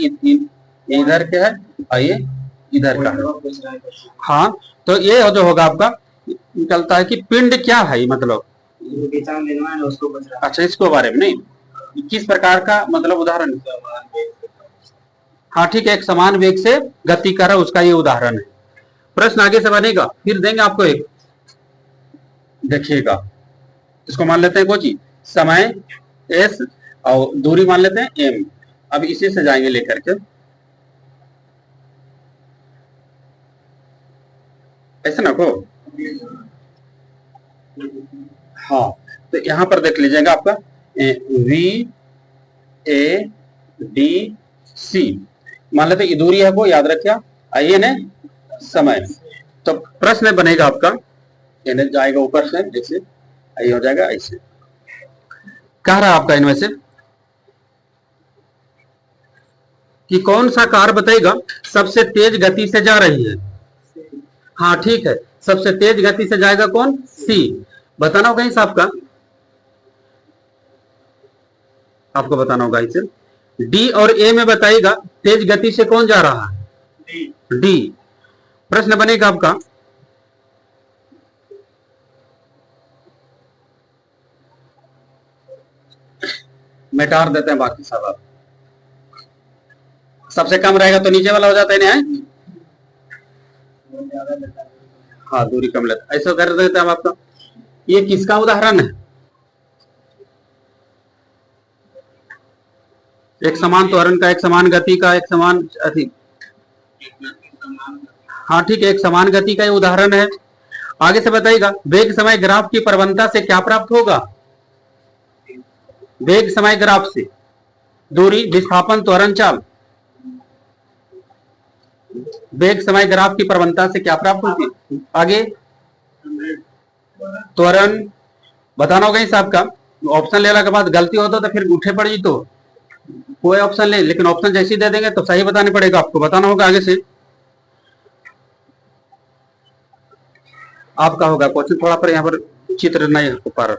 इधर के है और ये इधर का है। हाँ, तो ये जो होगा आपका निकलता है कि पिंड क्या है, मतलब अच्छा, इसको बारे में नहीं, किस प्रकार का मतलब उदाहरण? हाँ ठीक है, एक समान वेग से गति कर रहा है, उसका ये उदाहरण है। प्रश्न आगे से बनेगा, फिर देंगे आपको एक, देखिएगा, इसको मान लेते हैं कोची समय s और दूरी मान लेते हैं m। अब इसी से जाएंगे लेकर के, ऐसे ना को। हाँ, तो यहां पर देख लीजिएगा आपका v a d c, मान लेते हैं दूरी है वो, याद रखिए, आइए ने समय। तो प्रश्न बनेगा आपका, ये जाएगा ऊपर से जैसे, आई हो जाएगा ऐसे। कह रहा है आपका इनमें से कि कौन सा कार बताएगा सबसे तेज गति से जा रही है? हाँ ठीक है, सबसे तेज गति से जाएगा कौन? सी। बताना होगा इस आपका, आपको बताना होगा इसे। डी और ए में बताइएगा तेज गति से कौन जा रहा है? डी। प्रश्न बनेगा आपका, मिटार देते हैं बाकी सब। आप सबसे कम रहेगा तो नीचे वाला हो जाता है ना, हाँ दूरी कम लेता, ऐसा कर देते हैं आपका। ये किसका उदाहरण है? एक समान त्वरण का, एक समान गति का, एक समान अधिक। हाँ ठीक है, एक समान गति का ये उदाहरण है। आगे से बताइएगा, वेग समय ग्राफ की प्रवणता से क्या प्राप्त होगा? वेग समय ग्राफ से दूरी, विस्थापन, त्वरण, चाल। वेग समय ग्राफ की प्रवणता से क्या प्राप्त होती? आगे त्वरण बताना होगा साहब का। ऑप्शन लेने के बाद गलती होता तो फिर उठे पड़ जी, तो कोई ऑप्शन ले, लेकिन ऑप्शन जैसे ही दे देंगे तो सही बताने पड़ेगा आपको, बताना होगा आगे से। आपका होगा क्वेश्चन थोड़ा पर यहाँ पर चित्र नहीं हो पा रहा।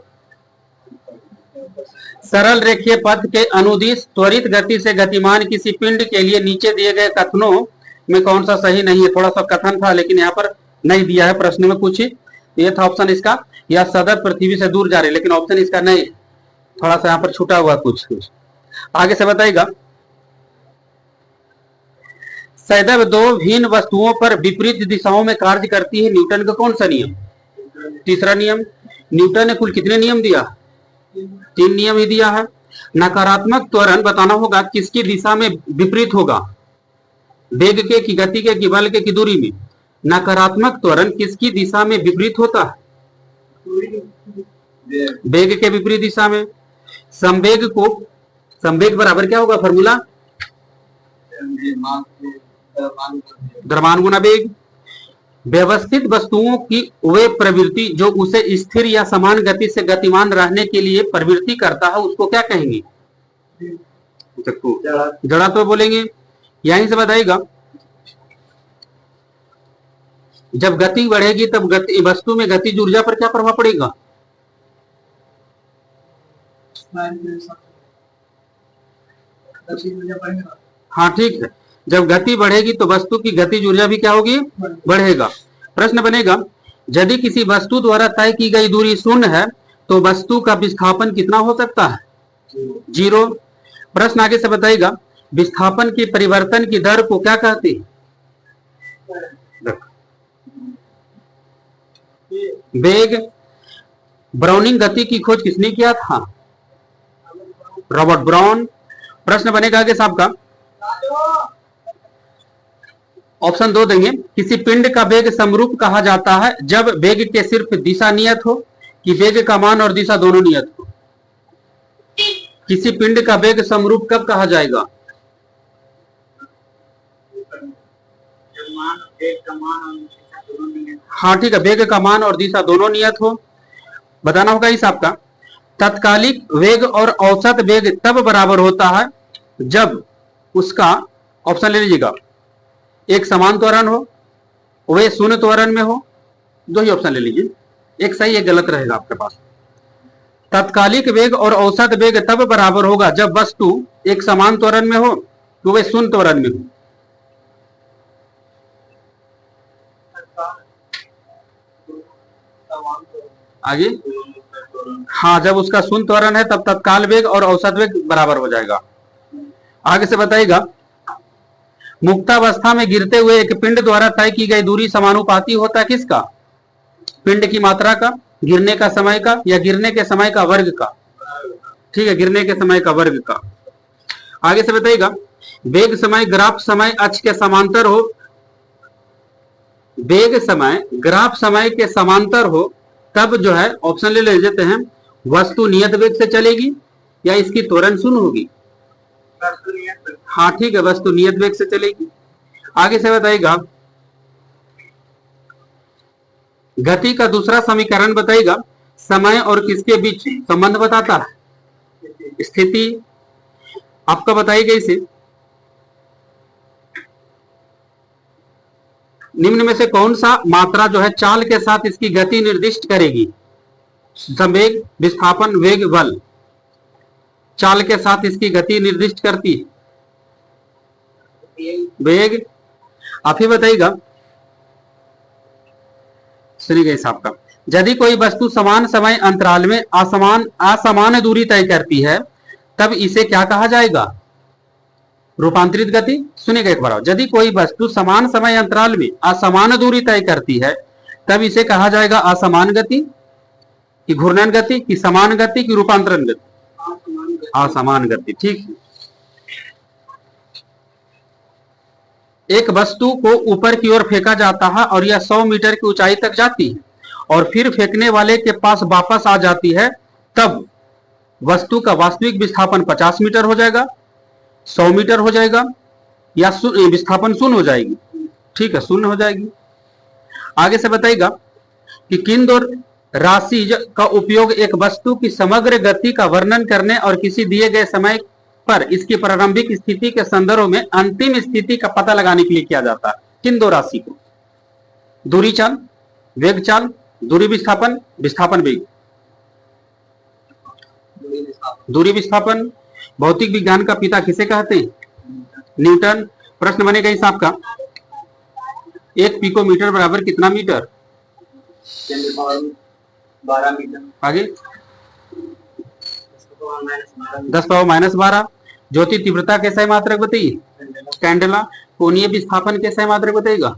सरल रेखीय पथ के अनुदिश त्वरित गति से गतिमान किसी पिंड के लिए नीचे दिए गए कथनों में कौन सा सही नहीं है? थोड़ा सा कथन था लेकिन यहाँ पर नहीं दिया है प्रश्न में कुछ। ये था ऑप्शन इसका, या सदैव पृथ्वी से दूर जा रहे, लेकिन ऑप्शन इसका नहीं, थोड़ा सा यहाँ पर छूटा हुआ कुछ। आगे से बताइएगा, सदैव दो भिन्न वस्तुओं पर विपरीत दिशाओं में कार्य करती है न्यूटन का कौन सा नियम? तीसरा नियम। न्यूटन ने कुल कितने नियम दिया? 3 नियम ही दिया है। नकारात्मक त्वरण बताना होगा किसकी दिशा में विपरीत होगा? वेग के, की गति के, की बल के, की दूरी में? नकारात्मक त्वरण किसकी दिशा में विपरीत होता है? वेग के विपरीत दिशा में। संवेग को, संवेग बराबर क्या होगा फॉर्मूला? द्रव्यमान गुना वेग। व्यवस्थित वस्तुओं की वे प्रवृत्ति जो उसे स्थिर या समान गति से गतिमान रहने के लिए प्रवृत्ति करता है उसको क्या कहेंगे? जड़ा तो बोलेंगे। यहीं से बताइएगा, जब गति बढ़ेगी तब गति वस्तु में गतिज ऊर्जा पर क्या प्रभाव पड़ेगा? हाँ ठीक है, जब गति बढ़ेगी तो वस्तु की गतिज ऊर्जा भी क्या होगी? बढ़ेगा। प्रश्न बनेगा, यदि किसी वस्तु द्वारा तय की गई दूरी 0 है तो वस्तु का विस्थापन कितना हो सकता है? 0। प्रश्न आगे से बताइएगा, विस्थापन की परिवर्तन की दर को क्या कहते हैं? वेग। ब्राउनिंग गति की खोज किसने किया था? Robert brown. प्रश्न बनेगा आगे साहब का, ऑप्शन 2 देंगे, किसी पिंड का वेग समरूप कहा जाता है जब वेग के सिर्फ दिशा नियत हो, कि वेग का मान और दिशा दोनों नियत हो? किसी पिंड का वेग समरूप कब कहा जाएगा? हाँ ठीक है, वेग का मान और दिशा दोनों नियत हो। बताना होगा इस आपका, तत्कालिक वेग और औसत वेग तब बराबर होता है जब उसका, ऑप्शन ले लीजिएगा, एक समान त्वरण हो, वे शून्य त्वरण में हो। 2 ही ऑप्शन ले लीजिए, एक सही एक गलत रहेगा आपके पास। तत्कालिक वेग और औसत वेग तब बराबर होगा जब वस्तु एक समान त्वरण में हो तो वे शून्य त्वरण में हो। आगे, हाँ जब उसका शून्य त्वरण है तब तत्काल वेग और औसत वेग बराबर हो जाएगा। आगे से बताइएगा, मुक्तावस्था में गिरते हुए एक पिंड द्वारा तय की गई दूरी समानुपाती होता है किसका? पिंड की मात्रा का, गिरने का समय का, या गिरने के समय का वर्ग का? ठीक है, गिरने के समय का वर्ग का। आगे से बताइएगा, वेग समय ग्राफ समय अक्ष के समांतर हो, वेग समय ग्राफ समय के समांतर हो तब जो है, ऑप्शन ले लेते हैं, वस्तु नियत वेग से चलेगी या इसकी त्वरण शून्य होगी? हाँ ठीक है, वस्तु नियत वेग से चलेगी। आगे से बताइएगा, गति का दूसरा समीकरण बताइएगा, समय और किसके बीच संबंध बताता है? स्थिति। आपका बताइएगा इसे, निम्न में से कौन सा मात्रा जो है चाल के साथ इसकी गति निर्दिष्ट करेगी? संवेग, विस्थापन, वेग, बल। चाल के साथ इसकी गति निर्दिष्ट करती है वेग। आप ही बताइएगा, सुनिए साहब का, यदि कोई वस्तु समान समय अंतराल में असमान दूरी तय करती है तब इसे क्या कहा जाएगा? रूपांतरित गति। सुनिएगा एक बार, यदि कोई वस्तु समान समय अंतराल में असमान दूरी तय करती है तब इसे कहा जाएगा असमान गति, कि घूर्णन गति, कि समान गति, कि रूपांतरण गति? असमान गति। ठीक है, एक वस्तु को ऊपर की ओर फेंका जाता है और यह 100 मीटर की ऊंचाई तक जाती है और फिर फेंकने वाले के पास वापस आ जाती है, तब वस्तु का वास्तविक विस्थापन 50 मीटर हो जाएगा, 100 मीटर हो जाएगा, या विस्थापन शून्य हो जाएगी। ठीक है, शून्य हो जाएगी। आगे से बताइएगा कि किन दो राशि का उपयोग एक वस्तु की समग्र गति का वर्णन करने और किसी दिए गए समय पर इसकी प्रारंभिक स्थिति के संदर्भ में अंतिम स्थिति का पता लगाने के लिए किया जाता है। किन दो राशि को? दूरी चाल, वेग चाल, दूरी विस्थापन, विस्थापन वेग। दूरी विस्थापन। भौतिक विज्ञान का पिता किसे कहते हैं? न्यूटन। प्रश्न बनेगा इस आपका, एक पिकोमीटर बराबर कितना मीटर? 12 मीटर। आगे 10⁻⁻12। ज्योति तीव्रता के सही मात्रक बताइए? कैंडेला। कोणीय विस्थापन के सही मात्रक बताइएगा?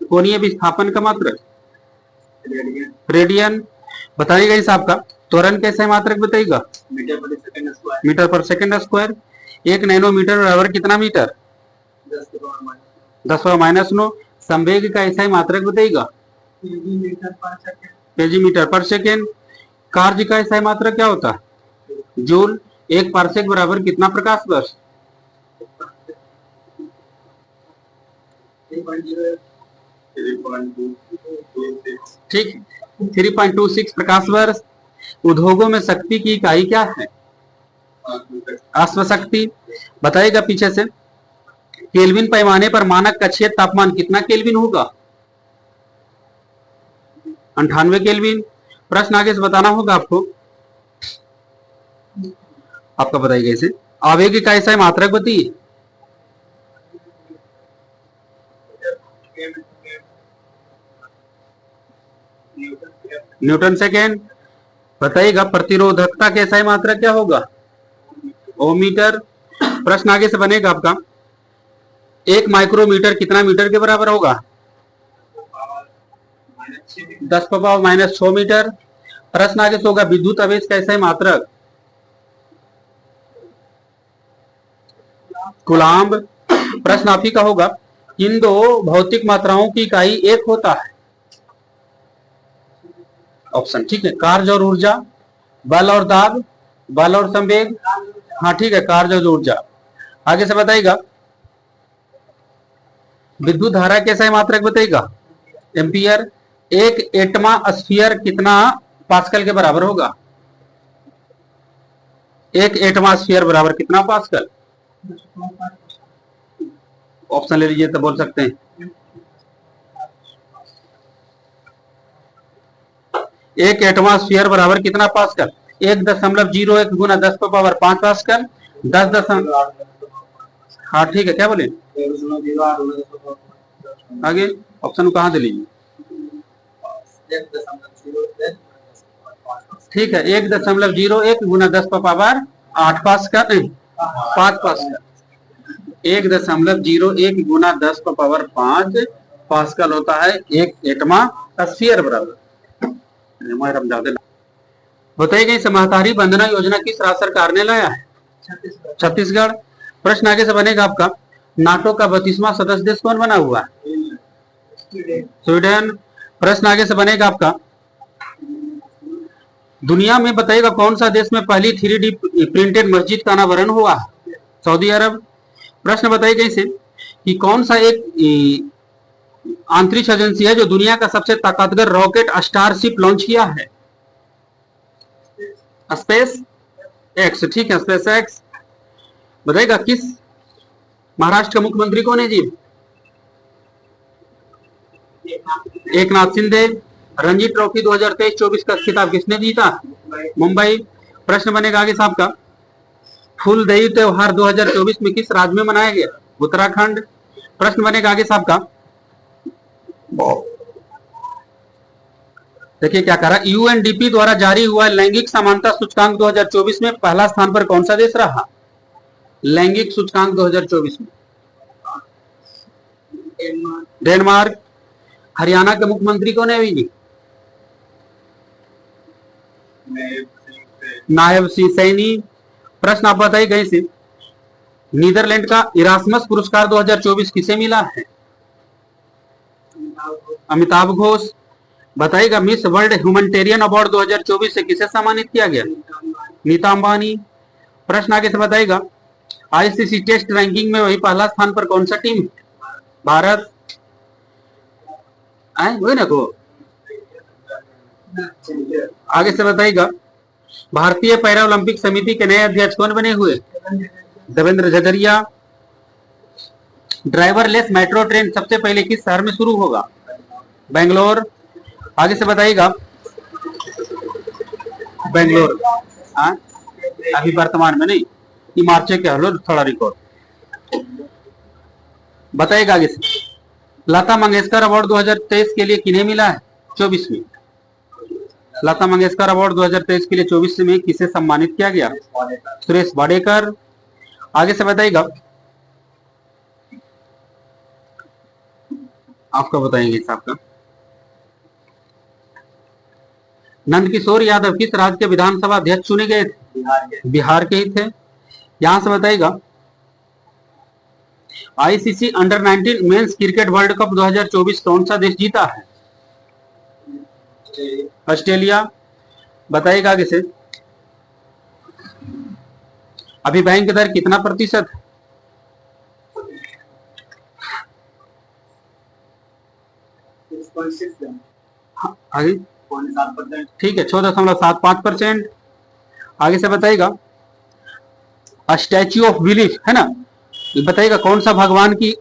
कोणीय विस्थापन का मात्रक रेडियन। बताइएगा इस आपका, त्वरण के सही मात्रक बताइएगा? मीटर पर सेकंड स्क्वायर। 1 नैनोमीटर बराबर कितना मीटर? 10⁻⁹। संवेग का ऐसा ही मात्रक बताइएगा? केजी मीटर पर सेकेंड। कार्य का ऐसा ही मात्रक क्या होता है? जूल। 1 पारसेक बराबर कितना प्रकाश वर्ष? ठीक, 3.26 प्रकाश वर्ष। उद्योगों में शक्ति की इकाई क्या है? अश्वशक्ति। बताइएगा पीछे से, केल्विन पैमाने पर मानक कक्षीय तापमान कितना केल्विन होगा? 98 केल्विन। प्रश्न आगे से बताना होगा आपको, आपका बताइएगा इसे। आवेग का ऐसा मात्रक बताइए? Newton second. बताइएगा प्रतिरोधकता के ऐसा मात्रक क्या होगा? ओम मीटर। प्रश्न आगे से बनेगा आपका, 1 माइक्रोमीटर कितना मीटर के बराबर होगा? 10⁻⁻6 मीटर। प्रश्न आगे से होगा, विद्युत आवेश का ऐसा मात्रक? कूलाम्ब। प्रश्न आप ही का होगा, किन दो भौतिक मात्राओं की इकाई एक होता है? ऑप्शन, ठीक है, कार्य और ऊर्जा, बल और दाब, बल और संवेग। हाँ ठीक है, कार्य और ऊर्जा। आगे से बताइएगा, विद्युत धारा कैसा मात्रक बताइएगा? एम्पियर। 1 एटमा स्फीयर कितना पास्कल के बराबर होगा? 1 एटमा स्फीयर बराबर कितना पास्कल? ऑप्शन ले लीजिए तो बोल सकते हैं। 1 एटमॉस्फेयर बराबर कितना पास्कल? 1.01 गुना 10⁵ पास्कल। 10 हाँ ठीक है, क्या बोले? आगे ऑप्शन कहाँ दे लीजिए? ठीक है, 1.01 गुना 10⁻8 पास्कल, 5 पास्कल। 1.01 गुना 10⁻5 पास्कल होता है 1 एटमा स्फीयर बराबर। बताइए, समझदारी बंधना योजना किस राज्य सरकार ने लाया है? छत्तीसगढ़। प्रश्न आगे से बनेगा आपका, नाटो का 32वां सदस्य देश कौन बना हुआ है? स्वीडन। प्रश्न आगे से बनेगा आपका, दुनिया में बताइएगा कौन सा देश में पहली 3D प्रिंटेड मस्जिद का अनावरण हुआ? सऊदी अरब। प्रश्न बताइएगा इसे कि कौन सा एक अंतरिक्ष एजेंसी है जो दुनिया का सबसे ताकतवर रॉकेट स्टारशिप लॉन्च किया है? Space x. ठीक है, स्पेस एक्स। बताइएगा किस महाराष्ट्र का मुख्यमंत्री कौन है जी? एकनाथ शिंदे। रणजी ट्रॉफी 2023-24 का खिताब किसने जीता? मुंबई। प्रश्न बनेगा आगे साहब का, फूलदेई त्योहार 2024 में किस राज्य में मनाया गया? उत्तराखंड। प्रश्न बनेगा आगे साहब का, देखिए क्या करा, यूएनडीपी द्वारा जारी हुआ लैंगिक समानता सूचकांक 2024 में पहला स्थान पर कौन सा देश रहा? लैंगिक सूचकांक 2024 में डेनमार्क। हरियाणा के मुख्यमंत्री कौन है जी? नायब सिंह सैनी। प्रश्न आप बताइए कहीं से, नीदरलैंड का इरास्मस पुरस्कार 2024 किसे मिला है? अमिताभ घोष। बताइएगा मिस वर्ल्ड ह्यूमैनिटेरियन अवार्ड 2024 से किसे सम्मानित किया गया? नीता अंबानी। प्रश्न आगे से बताइएगा, आईसीसी टेस्ट रैंकिंग में वही पहला स्थान पर कौन सा टीम? भारत। वही ना को। आगे से बताइएगा, भारतीय पैरा ओलंपिक समिति के नए अध्यक्ष कौन बने हुए? देवेंद्र झझरिया। ड्राइवरलेस मेट्रो ट्रेन सबसे पहले किस शहर में शुरू होगा? बेंगलोर। आगे से बताइएगा, बेंगलोर अभी वर्तमान में नहीं, ये मार्च के हलो थोड़ा रिकॉर्ड। बताइएगा आगे से, लता मंगेशकर अवार्ड 2023 के लिए किन्हें मिला है? 24 में। लता मंगेशकर अवार्ड 2023 के लिए 24 में किसे सम्मानित किया गया? सुरेश वाडेकर। आगे से बताइएगा, आपका बताएंगे इस आपका, नंदकिशोर यादव किस राज्य के विधानसभा अध्यक्ष चुने गए थे? बिहार के ही थे। यहां से बताइएगा, ICC under 19 men's cricket world cup 2024 कौन सा देश जीता है? ऑस्ट्रेलिया। बताइएगा आगे से, अभी बैंक दर कितना प्रतिशत है? आगे ठीक है, 6.75%। आगे से बताइएगा, स्टैच्यू ऑफ बिलीफ है ना, बताइएगा कौन सा भगवान की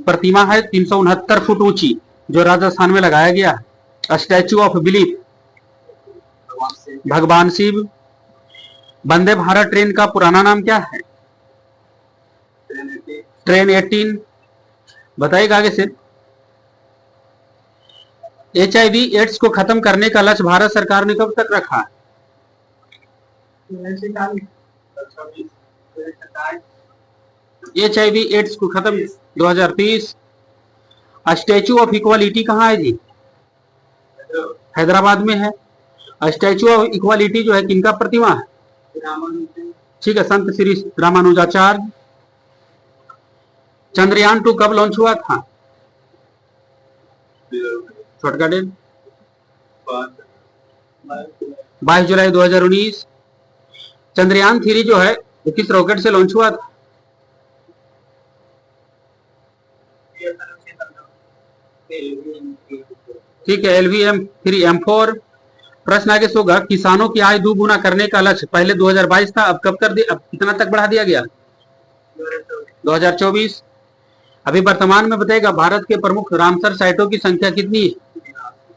प्रतिमा है 369 फुट ऊंची जो राजस्थान में लगाया गया है? स्टैच्यू ऑफ बिलीफ भगवान शिव। वंदे भारत ट्रेन का पुराना नाम क्या है? ट्रेन 18। बताइएगा आगे से, HIV एड्स को खत्म करने का लक्ष्य भारत सरकार ने कब तक रखा है? HIV एड्स को खत्म 2030। स्टैच्यू ऑफ इक्वालिटी कहाँ है जी? हैदराबाद में है। स्टैच्यू ऑफ इक्वालिटी जो है किनका प्रतिमा है? ठीक है, संत श्री रामानुजाचार्य। चंद्रयान 2 कब लॉन्च हुआ था? छोटका डेट 22 जुलाई 2019। चंद्रयान 3 जो है वो किस रॉकेट से लॉन्च हुआ था? ठीक है, LVM-3M4। प्रश्न आगे से होगा, किसानों की आय दोगुना करने का लक्ष्य पहले 2022 था, अब कब कर दिया, अब कितना तक बढ़ा दिया गया? 2024। अभी वर्तमान में बताइएगा, भारत के प्रमुख रामसर साइटों की संख्या कितनी है?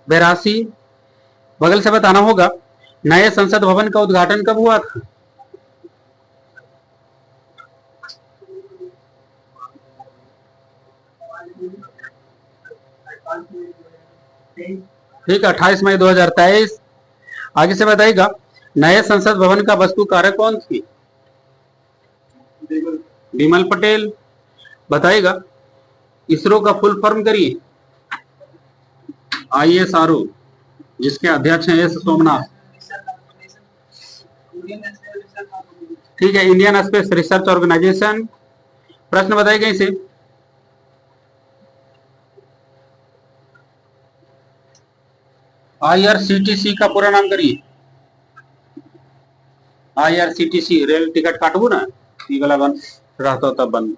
82। बगल से बताना होगा, नए संसद भवन का उद्घाटन कब हुआ था? ठीक है, 28 मई 2023। आगे से बताइएगा, नए संसद भवन का वास्तुकारक कौन थी? विमल पटेल। बताइएगा, इसरो का फुल फॉर्म करिए। ISRO, जिसके अध्यक्ष हैं एस सोमनाथ। ठीक है, इंडियन स्पेस रिसर्च ऑर्गेनाइजेशन। प्रश्न बताइएगा इसे, IRCTC का पूरा नाम करिए। IRCTC रेल टिकट काटबू ना, ये वाला बंद रहता तब बंद।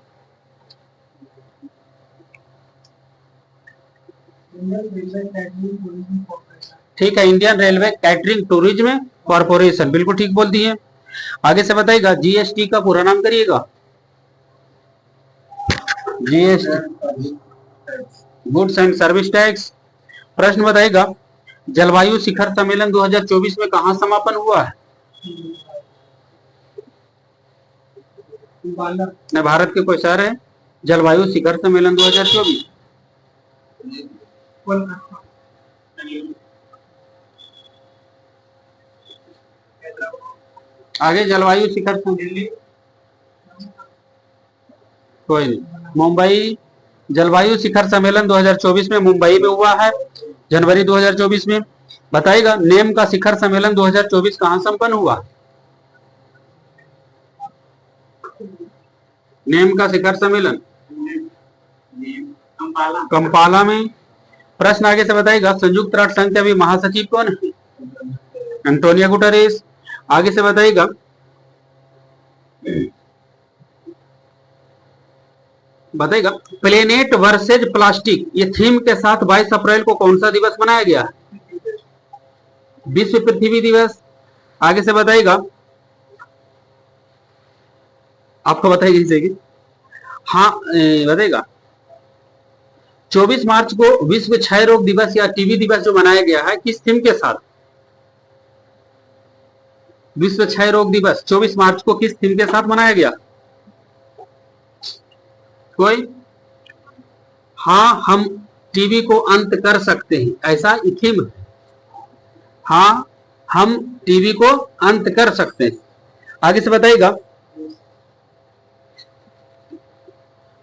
ठीक है, Indian railway catering tourism corporation, बिल्कुल ठीक बोल दिए। आगे से बताइएगा, GST का पूरा नाम करिएगा। GST goods and service tax. प्रश्न बताइएगा, जलवायु शिखर सम्मेलन 2024 में कहां समापन हुआ है? भारत के कोई शहर है? जलवायु शिखर सम्मेलन 2024 आगे जलवायु शिखर कोई नहीं, मुंबई। जलवायु शिखर सम्मेलन 2024 में मुंबई में हुआ है, जनवरी 2024 में। बताइएगा, नेम का शिखर सम्मेलन 2024 कहां संपन्न हुआ? नेम का शिखर सम्मेलन कंपाला में। प्रश्न आगे से बताएगा, संयुक्त राष्ट्र संघ के अभी महासचिव कौन है? Antonio Guterres. आगे से बताएगा, प्लेनेट वर्सेज प्लास्टिक, ये थीम के साथ 22 अप्रैल को कौन सा दिवस मनाया गया? विश्व पृथ्वी दिवस। आगे से बताएगा, आपको बताएगी इसे हाँ बताएगा, 24 मार्च को विश्व क्षय रोग दिवस या टीबी दिवस जो मनाया गया है, किस थीम के साथ? विश्व क्षय रोग दिवस 24 मार्च को किस थीम के साथ मनाया गया? कोई? हाँ, हम टीबी को अंत कर सकते हैं, ऐसा थीम है। हाँ, हम टीबी को अंत कर सकते हैं। आगे से बताइएगा,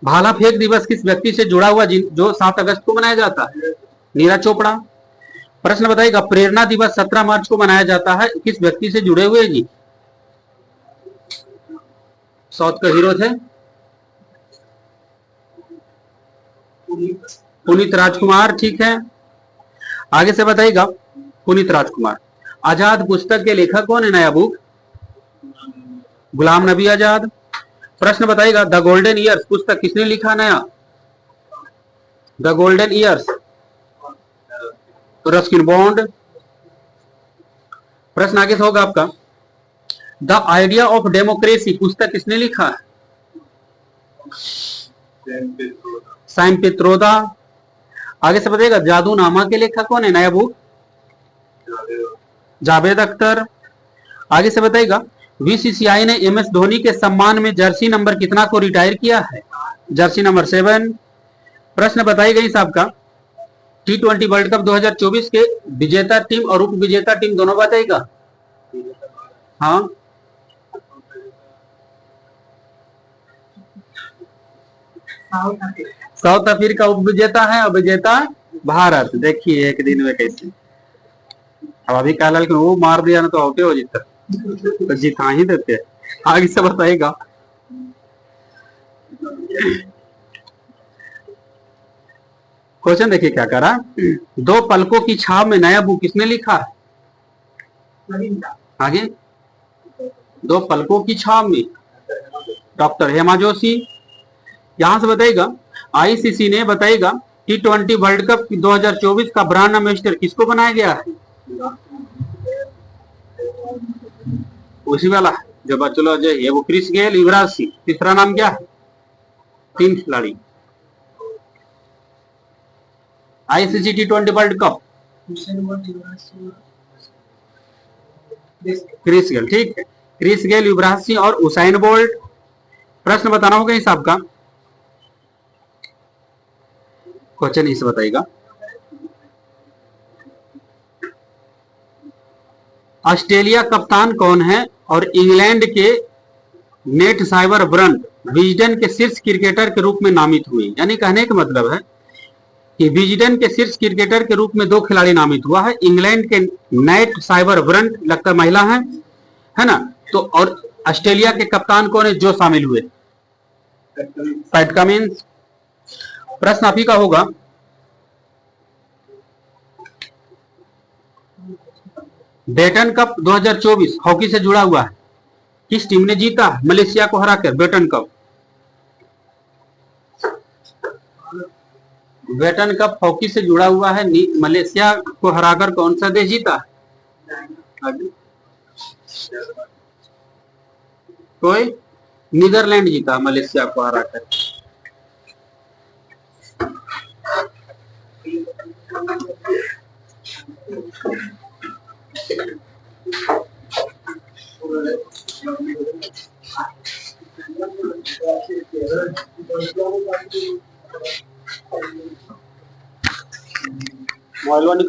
भाला फेंक दिवस किस व्यक्ति से जुड़ा हुआ जो 7 अगस्त को मनाया जाता है? नीरज चोपड़ा। प्रश्न बताइएगा, प्रेरणा दिवस 17 मार्च को मनाया जाता है, किस व्यक्ति से जुड़े हुए जी? साउथ का हीरो थे पुनीत राजकुमार। ठीक है, आगे से बताइएगा, पुनीत राजकुमार। आजाद पुस्तक के लेखक कौन है? नया बुक गुलाम नबी आजाद। प्रश्न बताइएगा, द गोल्डन ईयर्स पुस्तक किसने लिखा? नया the golden years Ruskin bond. प्रश्न आगे से होगा आपका, द आइडिया ऑफ डेमोक्रेसी पुस्तक किसने लिखा है? सैम पित्रोदा। आगे से बताइएगा, जादूनामा के लेखक कौन है? नया बुक जावेद अख्तर। आगे से बताइएगा, बीसीसीआई ने एमएस धोनी के सम्मान में जर्सी नंबर कितना को रिटायर किया है? Jersey number 7। प्रश्न बताइएगा इस आपका, T20 वर्ल्ड कप 2024 के विजेता टीम और उप विजेता टीम दोनों बताइएगा। हाँ, साउथ अफ्रीका उप विजेता है और विजेता भारत। देखिए एक दिन में कैसे, अब अभी कह कि वो मार दिया ना तो आउटे हो जीता, तो जिता ही देते। आगे से बताइएगा, क्वेश्चन देखिए क्या करा, दो पलकों की छाव में नया बुक किसने लिखा है? आगे, दो पलकों की छाव में डॉक्टर हेमा जोशी। यहां से बताइएगा, आईसीसी ने बताइएगा T20 वर्ल्ड कप 2024 का ब्रांड एम्बेसडर किसको बनाया गया है? उसी वाला जो बच्चों अजय है, वो क्रिस गेल, युवराज सिंह। तीसरा नाम क्या है? 3 खिलाड़ी ICC T20 world cup, Chris Gayle. ठीक है, क्रिस गेल, युवराज सिंह और उसाइन बोल्ट। प्रश्न बताना होगा इस आपका, क्वेश्चन इसे बताइएगा, ऑस्ट्रेलिया कप्तान कौन है और इंग्लैंड के नेट साइबर ब्रंट विजडन के शीर्ष क्रिकेटर के रूप में नामित हुए? यानी कहने का मतलब है कि विजडन के शीर्ष क्रिकेटर के रूप में 2 खिलाड़ी नामित हुआ है। इंग्लैंड के नेट साइबर ब्रंट, लगता है महिला है ना, तो और ऑस्ट्रेलिया के कप्तान कौन है जो शामिल हुए? PAT Cummins. प्रश्न आप ही का होगा, बेटन कप 2024 हॉकी से जुड़ा हुआ है, किस टीम ने जीता? मलेशिया को हराकर Beighton Cup. Beighton Cup hockey से जुड़ा हुआ है, मलेशिया को हराकर कौन सा देश जीता? कोई? नीदरलैंड जीता मलेशिया को हराकर। मोबाइल